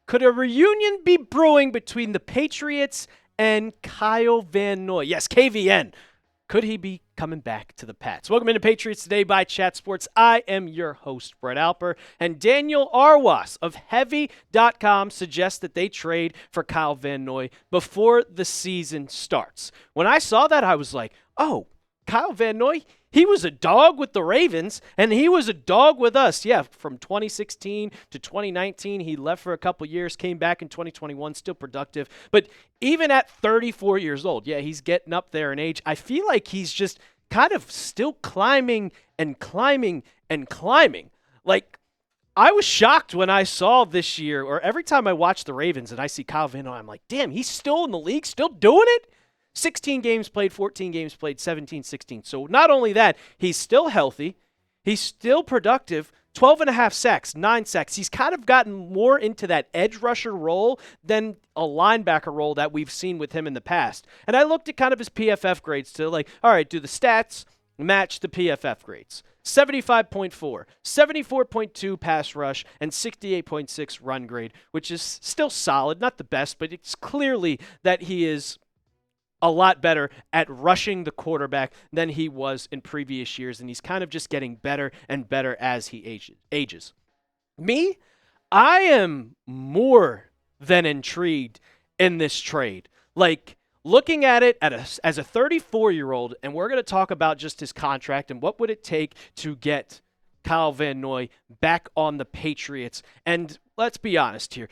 Could a reunion be brewing between the Patriots and Kyle Van Noy? Yes, KVN. Could he be coming back to the Pats? Welcome into Patriots Today by Chat Sports. I am your host, Brett Alper, and Daniel Arwas of Heavy.com suggests that they trade for Kyle Van Noy before the season starts. When I saw that, I was like, oh, Kyle Van Noy, he was a dog with the Ravens, and he was a dog with us. Yeah, from 2016 to 2019, he left for a couple years, came back in 2021, still productive. But even at 34 years old, yeah, he's getting up there in age. I feel like he's just kind of still climbing and climbing and climbing. Like, I was shocked when I saw this year, or every time I watch the Ravens and I see Kyle Van Noy, I'm like, damn, he's still in the league, still doing it? 16 games played, 14 games played, 17, 16. So not only that, he's still healthy, he's still productive, 12 and a half sacks, 9 sacks. He's kind of gotten more into that edge rusher role than a linebacker role that we've seen with him in the past. And I looked at kind of his PFF grades to like, all right, do the stats match the PFF grades? 75.4, 74.2 pass rush, and 68.6 run grade, which is still solid, not the best, but it's clearly that he is a lot better at rushing the quarterback than he was in previous years, and he's kind of just getting better and better as he ages. Me, I am more than intrigued in this trade. Like, looking at it as a 34-year-old, and we're going to talk about just his contract and what would it take to get Kyle Van Noy back on the Patriots. And let's be honest here.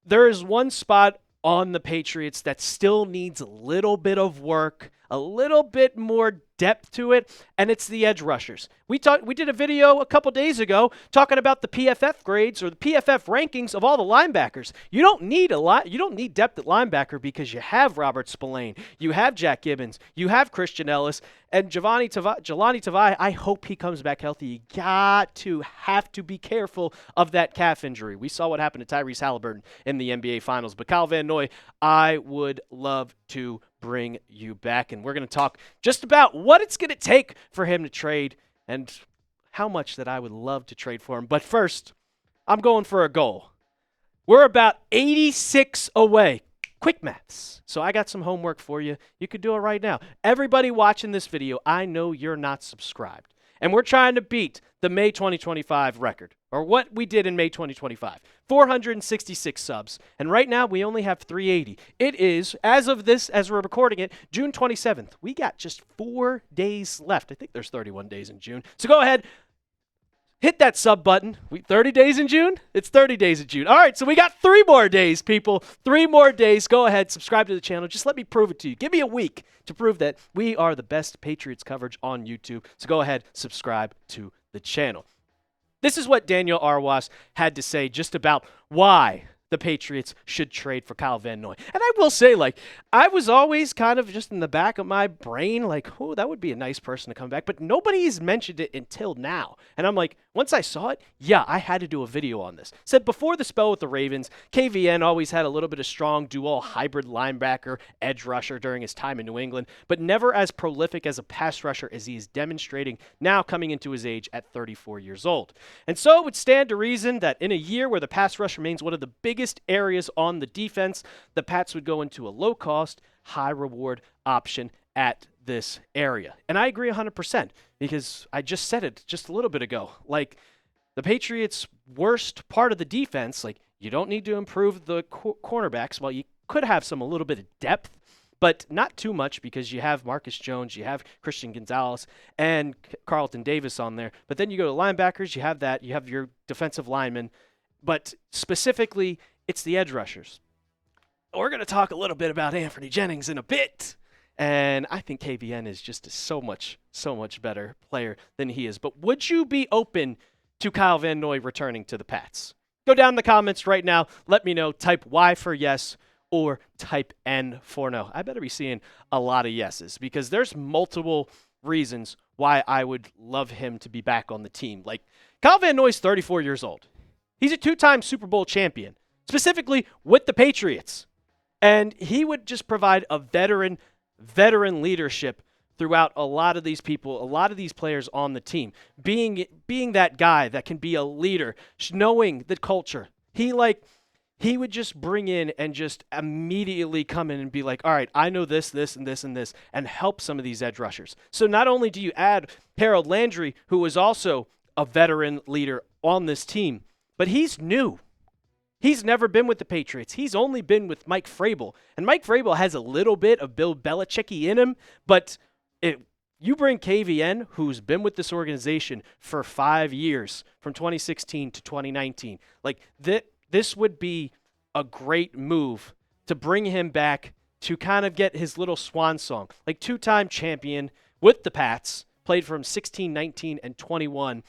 There is one spot on the Patriots that still needs a little bit of work, a little bit more depth to it, and it's the edge rushers. We did a video a couple days ago talking about the PFF grades or the PFF rankings of all the linebackers. You don't need you don't need depth at linebacker because you have Robert Spillane, you have Jack Gibbons, you have Christian Ellis, and Jelani Tavai. I hope he comes back healthy. You have to be careful of that calf injury. We saw what happened to Tyrese Halliburton in the NBA Finals. But Kyle Van Noy, I would love to bring you back, and we're going to talk just about what it's going to take for him to trade and how much that I would love to trade for him. But first, I'm going for a goal. We're about 86 away. Quick maths. So I got some homework for you. You could do it right now. Everybody watching this video, I know you're not subscribed. And we're trying to beat the May 2025 record, or what we did in May 2025. 466 subs. And right now, we only have 380. It is, as we're recording it, June 27th. We got just 4 days left. I think there's 31 days in June. So go ahead. Hit that sub button. 30 days in June? It's 30 days in June. All right, so we got 3 more days, people. 3 more days. Go ahead, subscribe to the channel. Just let me prove it to you. Give me a week to prove that we are the best Patriots coverage on YouTube. So go ahead, subscribe to the channel. This is what Daniel Arwas had to say just about why the Patriots should trade for Kyle Van Noy. And I will say, I was always kind of just in the back of my brain, oh, that would be a nice person to come back. But nobody's mentioned it until now. And I'm like, once I saw it, yeah, I had to do a video on this. Said before the spell with the Ravens, KVN always had a little bit of strong dual hybrid linebacker, edge rusher during his time in New England, but never as prolific as a pass rusher as he is demonstrating now coming into his age at 34 years old. And so it would stand to reason that in a year where the pass rush remains one of the biggest areas on the defense, the Pats would go into a low-cost, high-reward option at this area. And I agree 100% because I just said it just a little bit ago. The Patriots' worst part of the defense, you don't need to improve the cornerbacks. Well, you could have a little bit of depth, but not too much because you have Marcus Jones, you have Christian Gonzalez, and Carlton Davis on there. But then you go to linebackers, you have your defensive linemen. But specifically, it's the edge rushers. We're going to talk a little bit about Anfernee Jennings in a bit. And I think KVN is just a so much better player than he is. But would you be open to Kyle Van Noy returning to the Pats? Go down in the comments right now. Let me know. Type Y for yes or type N for no. I better be seeing a lot of yeses because there's multiple reasons why I would love him to be back on the team. Kyle Van Noy's 34 years old. He's a 2-time Super Bowl champion, specifically with the Patriots. And he would just provide a veteran leadership throughout a lot of these people, a lot of these players on the team. Being that guy that can be a leader, knowing the culture. He he would just bring in and just immediately come in and be like, all right, I know this, this, and this, and this, and help some of these edge rushers. So not only do you add Harold Landry, who was also a veteran leader on this team, but he's new. He's never been with the Patriots. He's only been with Mike Vrabel. And Mike Vrabel has a little bit of Bill Belichick-y in him, but you bring KVN, who's been with this organization for 5 years, from 2016 to 2019. Like, this would be a great move to bring him back to kind of get his little swan song. Like, two-time champion with the Pats, played from 16, 19, and 21.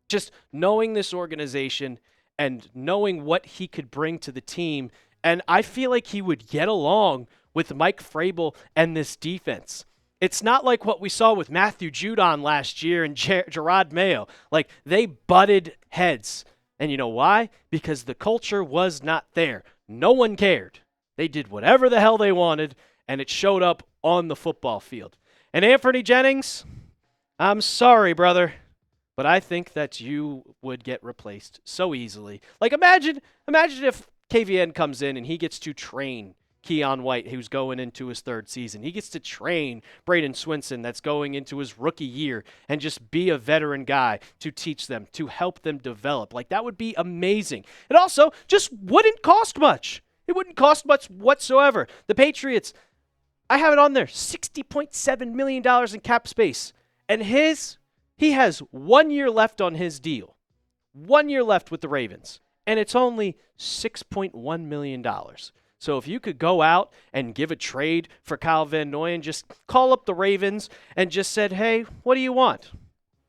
Just knowing this organization and knowing what he could bring to the team. And I feel like he would get along with Mike Vrabel and this defense. It's not like what we saw with Matthew Judon last year and Drake Maye. Like, they butted heads. And you know why? Because the culture was not there. No one cared. They did whatever the hell they wanted, and it showed up on the football field. And Anfernee Jennings, I'm sorry, brother, but I think that you would get replaced so easily. Like, imagine if KVN comes in and he gets to train Keon White, who's going into his third season. He gets to train Braden Swinson, that's going into his rookie year, and just be a veteran guy to teach them, to help them develop. Like, that would be amazing. It also just wouldn't cost much. It wouldn't cost much whatsoever. The Patriots, I have it on there, $60.7 million in cap space. And he has 1 year left on his deal. 1 year left with the Ravens. And it's only $6.1 million. So if you could go out and give a trade for Kyle Van Noy and just call up the Ravens and just said, hey, what do you want?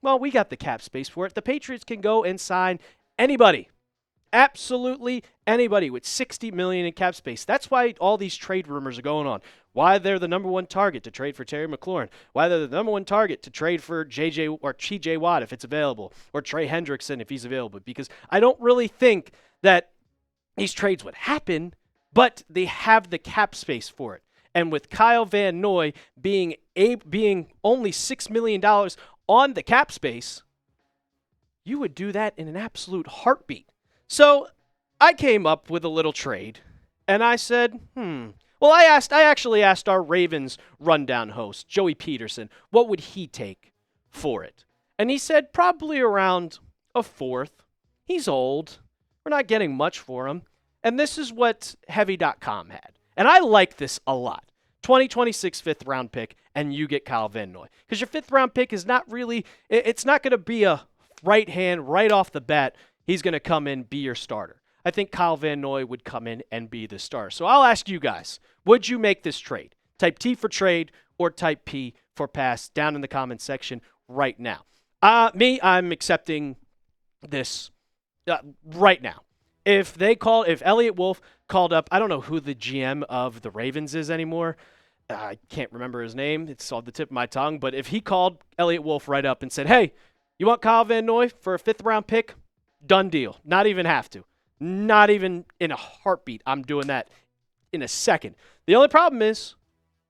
Well, we got the cap space for it. The Patriots can go and sign anybody. Absolutely anybody with $60 million in cap space. That's why all these trade rumors are going on. Why they're the number one target to trade for Terry McLaurin. Why they're the number one target to trade for JJ or TJ Watt if it's available, or Trey Hendrickson if he's available. Because I don't really think that these trades would happen, but they have the cap space for it. And with Kyle Van Noy being only $6 million on the cap space, you would do that in an absolute heartbeat. So I came up with a little trade, and I said, Well, I actually asked our Ravens rundown host, Joey Peterson, what would he take for it? And he said probably around a fourth. He's old. We're not getting much for him. And this is what Heavy.com had. And I like this a lot. 2026 fifth round pick, and you get Kyle Van Noy. Because your fifth round pick is not really, it's not going to be a right hand right off the bat. He's going to come in, be your starter. I think Kyle Van Noy would come in and be the starter. So I'll ask you guys, would you make this trade? Type T for trade or type P for pass down in the comments section right now. I'm accepting this right now. If Elliott Wolf called up, I don't know who the GM of the Ravens is anymore. I can't remember his name. It's on the tip of my tongue. But if he called Elliott Wolf right up and said, hey, you want Kyle Van Noy for a fifth round pick? Done deal. Not even have to. Not even in a heartbeat. I'm doing that in a second. The only problem is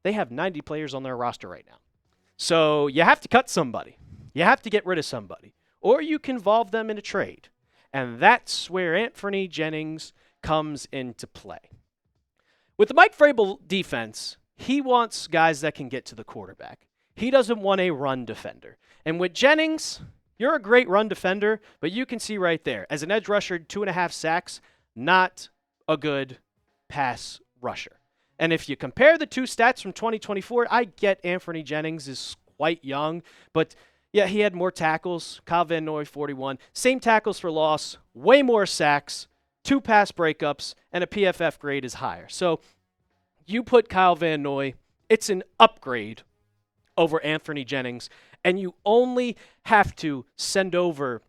they have 90 players on their roster right now. So you have to cut somebody. You have to get rid of somebody. Or you can involve them in a trade. And that's where Anfernee Jennings comes into play. With the Mike Vrabel defense, he wants guys that can get to the quarterback. He doesn't want a run defender. And with Jennings, you're a great run defender, but you can see right there, as an edge rusher, 2.5 sacks, not a good pass rusher. And if you compare the two stats from 2024, I get Anfernee Jennings is quite young, but yeah, he had more tackles. Kyle Van Noy, 41. Same tackles for loss, way more sacks, 2 pass breakups, and a PFF grade is higher. So you put Kyle Van Noy, it's an upgrade over Anfernee Jennings, and you only have to send over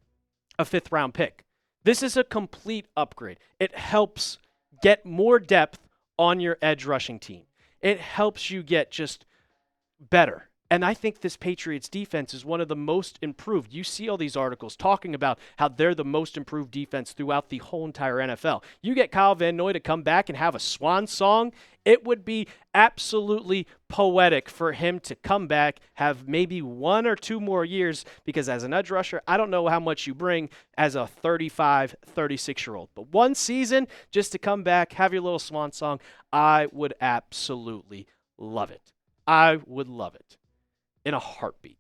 a fifth-round pick. This is a complete upgrade. It helps get more depth on your edge rushing team. It helps you get just better. And I think this Patriots defense is one of the most improved. You see all these articles talking about how they're the most improved defense throughout the whole entire NFL. You get Kyle Van Noy to come back and have a swan song, it would be absolutely poetic for him to come back, have maybe 1 or 2 more years, because as an edge rusher, I don't know how much you bring as a 35, 36-year-old. But 1 season just to come back, have your little swan song, I would absolutely love it. I would love it. In a heartbeat.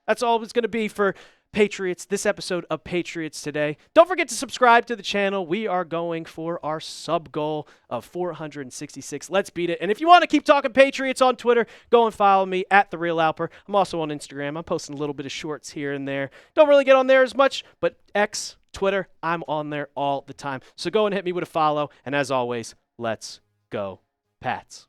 That's all it's going to be for Patriots, this episode of Patriots Today. Don't forget to subscribe to the channel. We are going for our sub goal of 466. Let's beat it. And if you want to keep talking Patriots on Twitter, go and follow me at The Real Alper. I'm also on Instagram. I'm posting a little bit of shorts here and there. Don't really get on there as much, but X, Twitter, I'm on there all the time. So go and hit me with a follow. And as always, let's go Pats.